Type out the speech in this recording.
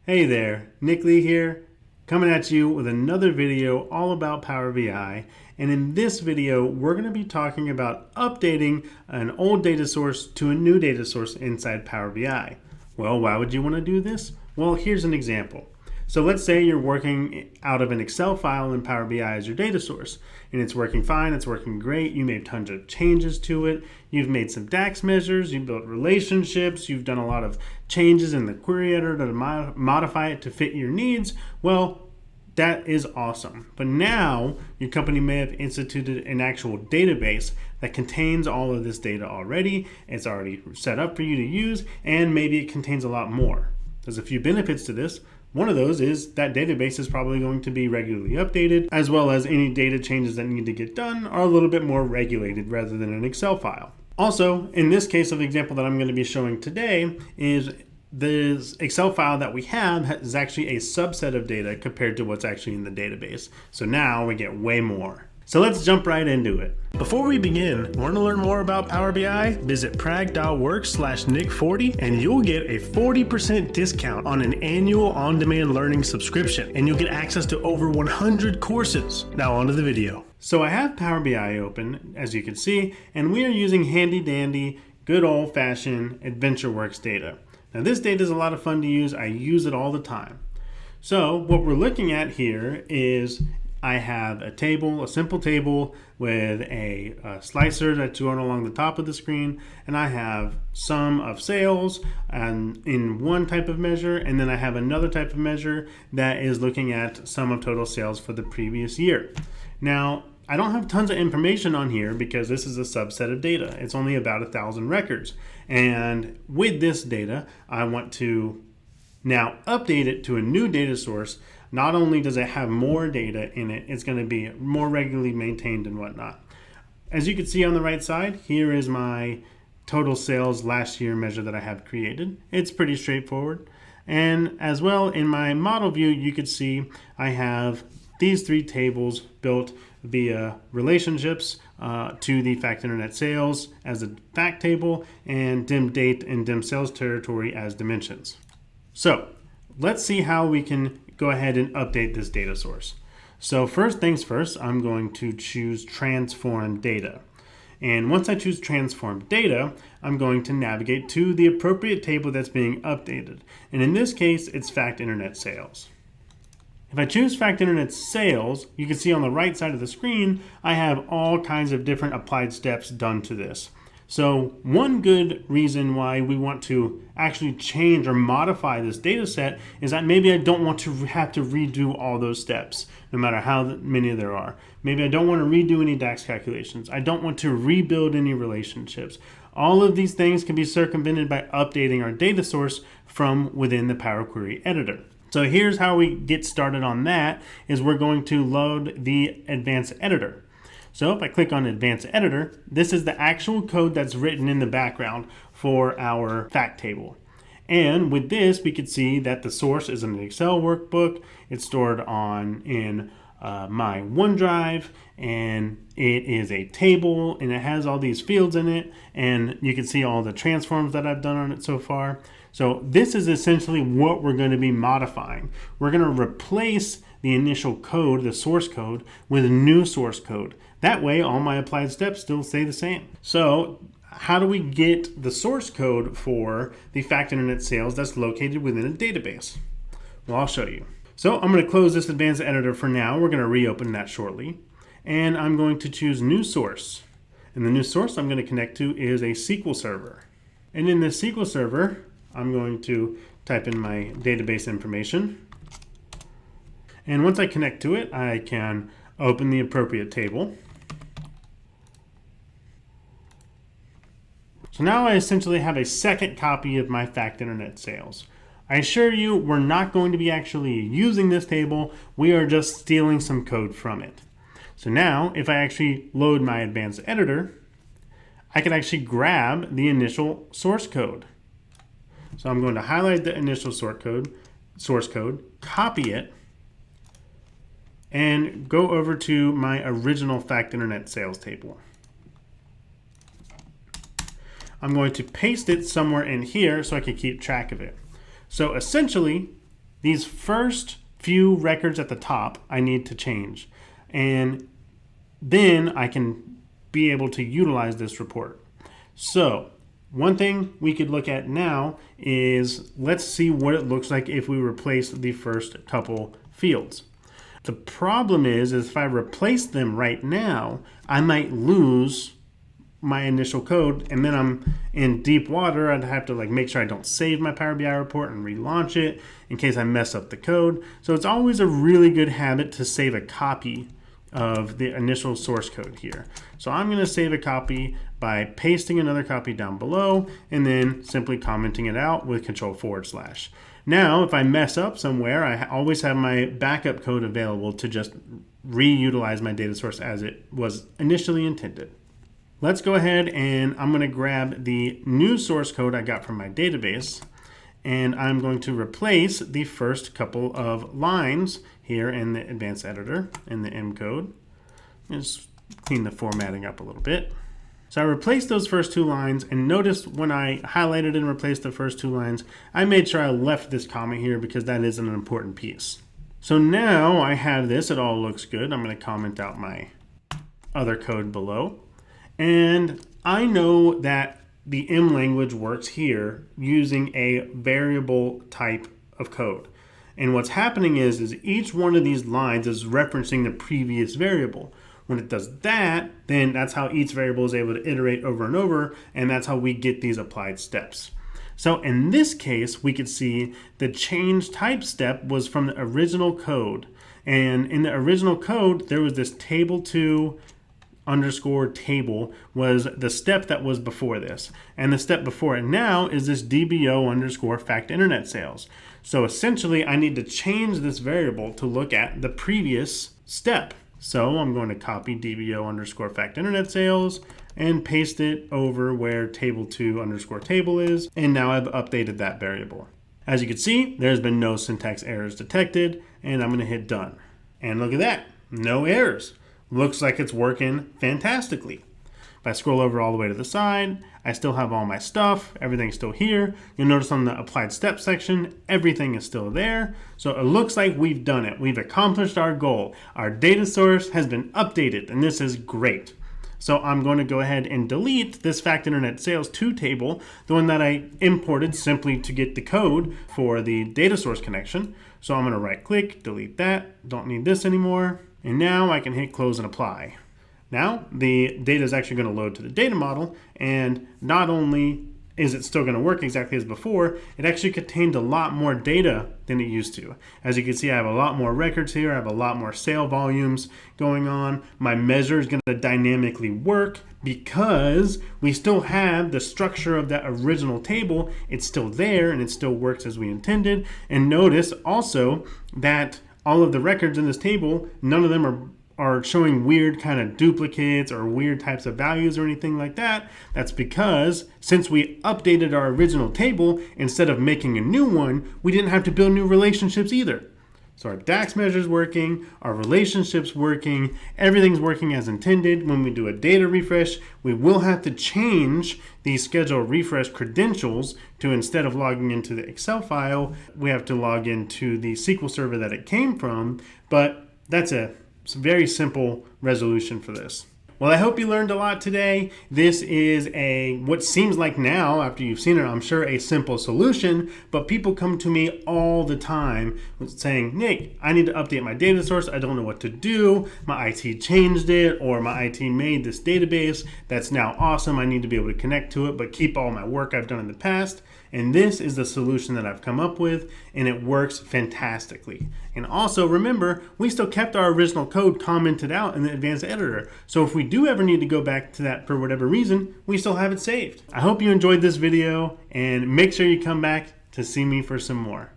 Hey there, Nick Lee here, coming at you with another video all about Power BI. And in this video, we're going to be talking about updating an old data source to a new data source inside Power BI. Well, why would you want to do this? Well, here's an example. So let's say you're working out of an Excel file in Power BI as your data source, and it's working fine, it's working great, you made tons of changes to it, you've made some DAX measures, you've built relationships, you've done a lot of changes in the query editor to modify it to fit your needs. Well, that is awesome. But now your company may have instituted an actual database that contains all of this data already. It's already set up for you to use, and maybe it contains a lot more. There's a few benefits to this. One of those is that database is probably going to be regularly updated, as well as any data changes that need to get done are a little bit more regulated rather than an Excel file. Also, in this case of example that I'm going to be showing today is this Excel file that we have is actually a subset of data compared to what's actually in the database. So now we get way more. So let's jump right into it. Before we begin, want to learn more about Power BI? Visit prag.works/nick40 and you'll get a 40% discount on an annual on-demand learning subscription, and you'll get access to over 100 courses. Now on to the video. So I have Power BI open, as you can see, and we are using handy dandy, good old-fashioned AdventureWorks data. Now this data is a lot of fun to use. I use it all the time. So what we're looking at here is I have a table, a simple table with a slicer that's going along the top of the screen, and I have sum of sales and in one type of measure, and then I have another type of measure that is looking at sum of total sales for the previous year. Now, I don't have tons of information on here because this is a subset of data. It's only about 1,000 records. And with this data, I want to now update it to a new data source. Not only does it have more data in it, it's going to be more regularly maintained and whatnot. As you can see on the right side, here is my total sales last year measure that I have created. It's pretty straightforward. And as well, in my model view, you could see I have these three tables built via relationships to the fact internet sales as a fact table, and dim date and dim sales territory as dimensions. So let's see how we can go ahead and update this data source. So first things first, I'm going to choose transform data. And once I choose transform data, I'm going to navigate to the appropriate table that's being updated. And in this case, it's fact internet sales. If I choose fact internet sales, you can see on the right side of the screen, I have all kinds of different applied steps done to this. So one good reason why we want to actually change or modify this data set is that maybe I don't want to have to redo all those steps, no matter how many there are. Maybe I don't want to redo any DAX calculations. I don't want to rebuild any relationships. All of these things can be circumvented by updating our data source from within the Power Query editor. So here's how we get started on that, is we're going to load the advanced editor. So if I click on Advanced Editor, this is the actual code that's written in the background for our fact table. And with this, we could see that the source is an Excel workbook. It's stored in my OneDrive, and it is a table, and it has all these fields in it, and you can see all the transforms that I've done on it so far. So this is essentially what we're going to be modifying. We're going to replace the initial code, the source code, with a new source code. That way, all my applied steps still stay the same. So how do we get the source code for the fact internet sales that's located within a database? Well, I'll show you. So I'm going to close this advanced editor for now. We're going to reopen that shortly. And I'm going to choose new source. And the new source I'm going to connect to is a SQL server. And in this SQL server, I'm going to type in my database information. And once I connect to it, I can open the appropriate table. So now I essentially have a second copy of my fact internet sales. I assure you, we're not going to be actually using this table. We are just stealing some code from it. So now, if I actually load my advanced editor, I can actually grab the initial source code. So I'm going to highlight the initial source code, copy it, and go over to my original fact internet sales table. I'm going to paste it somewhere in here so I can keep track of it. So essentially, these first few records at the top I need to change. And then I can be able to utilize this report. So one thing we could look at now is let's see what it looks like if we replace the first couple fields. The problem is if I replace them right now, I might lose my initial code, and then I'm in deep water. I'd have to make sure I don't save my Power BI report and relaunch it in case I mess up the code. So it's always a really good habit to save a copy of the initial source code here. So I'm going to save a copy by pasting another copy down below and then simply commenting it out with Control/. Now, if I mess up somewhere, I always have my backup code available to just reutilize my data source as it was initially intended. Let's go ahead and I'm going to grab the new source code I got from my database, and I'm going to replace the first couple of lines here in the advanced editor in the M code. Just clean the formatting up a little bit. So I replaced those first two lines, and notice when I highlighted and replaced the first two lines, I made sure I left this comma here because that is an important piece. So now I have this, it all looks good. I'm going to comment out my other code below. And I know that the M language works here using a variable type of code. And what's happening is each one of these lines is referencing the previous variable. When it does that, then that's how each variable is able to iterate over and over, and that's how we get these applied steps. So in this case, we could see the change type step was from the original code. And in the original code, there was this table2 underscore table was the step that was before this. And the step before it now is this DBO underscore fact internet sales. So essentially, I need to change this variable to look at the previous step. So I'm going to copy DBO underscore fact internet sales and paste it over where table2 underscore table is. And now I've updated that variable. As you can see, there's been no syntax errors detected, and I'm going to hit done. And look at that, no errors. Looks like it's working fantastically. If I scroll over all the way to the side, I still have all my stuff. Everything's still here. You'll notice on the applied step section, everything is still there. So it looks like we've done it. We've accomplished our goal. Our data source has been updated, and this is great. So I'm going to go ahead and delete this fact internet sales 2 table, the one that I imported simply to get the code for the data source connection. So I'm going to right click, delete that. Don't need this anymore. And now I can hit close and apply. Now the data is actually going to load to the data model, and not only is it still going to work exactly as before, it actually contained a lot more data than it used to. As you can see, I have a lot more records here. I have a lot more sale volumes going on. My measure is going to dynamically work because we still have the structure of that original table. It's still there and it still works as we intended. And notice also that all of the records in this table, none of them are showing weird kind of duplicates or weird types of values or anything like that. That's because since we updated our original table, instead of making a new one, we didn't have to build new relationships either. So our DAX measure's working, our relationship's working, everything's working as intended. When we do a data refresh, we will have to change the schedule refresh credentials to, instead of logging into the Excel file, we have to log into the SQL server that it came from. But that's a very simple resolution for this. Well, I hope you learned a lot today. This is what seems like now, after you've seen it, I'm sure a simple solution, but people come to me all the time saying, Nick, I need to update my data source. I don't know what to do. My IT changed it, or my IT made this database that's now awesome. I need to be able to connect to it, but keep all my work I've done in the past. And this is the solution that I've come up with, and it works fantastically. And also remember, we still kept our original code commented out in the advanced editor. So if we do ever need to go back to that for whatever reason, we still have it saved. I hope you enjoyed this video, and make sure you come back to see me for some more.